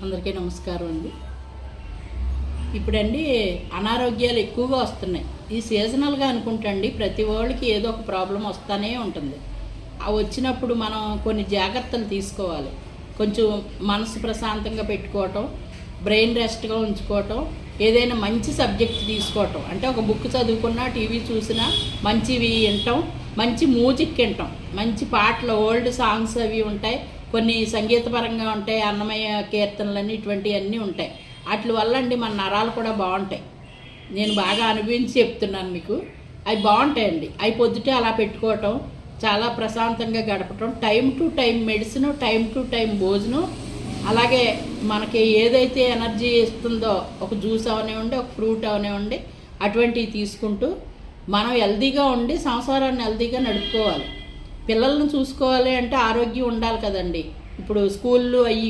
అందరికీ నమస్కారం అండి. ఇప్పుడండి అనారోగ్యాలు ఎక్కువగా వస్తున్నాయి. ఈ సీజనల్గా అనుకుంటండి ప్రతి వాళ్ళకి ఏదో ఒక ప్రాబ్లం వస్తూనే ఉంటుంది. ఆ వచ్చినప్పుడు మనం కొన్ని జాగ్రత్తలు తీసుకోవాలి. కొంచెం మనసు ప్రశాంతంగా పెట్టుకోవటం, బ్రెయిన్ రెస్ట్గా ఉంచుకోవటం, ఏదైనా మంచి సబ్జెక్ట్ తీసుకోవటం, అంటే ఒక బుక్ చదువుకున్నా, టీవీ చూసినా మంచివి వినటం, మంచి మ్యూజిక్ వినటం, మంచి పాటలు, ఓల్డ్ సాంగ్స్ అవి ఉంటాయి, కొన్ని సంగీతపరంగా ఉంటాయి, అన్నమయ్య కీర్తనలని ఇటువంటివన్నీ ఉంటాయి. వాటి వల్ల అండి మన నరాలు కూడా బాగుంటాయి. నేను బాగా అనుభవించి చెప్తున్నాను మీకు. అవి బాగుంటాయండి. అవి పొద్దుటే అలా పెట్టుకోవటం, చాలా ప్రశాంతంగా గడపటం, time to time medicine, time to time భోజనం, అలాగే మనకి ఏదైతే ఎనర్జీ ఇస్తుందో ఒక జ్యూస్ అవనివ్వండి, ఒక ఫ్రూట్ అవనివ్వండి, అటువంటివి తీసుకుంటూ మనం హెల్తీగా ఉండి సంసారాన్ని హెల్తీగా నడుపుకోవాలి. పిల్లలను చూసుకోవాలి అంటే ఆరోగ్యం ఉండాలి కదండి. ఇప్పుడు స్కూళ్ళు అయ్యి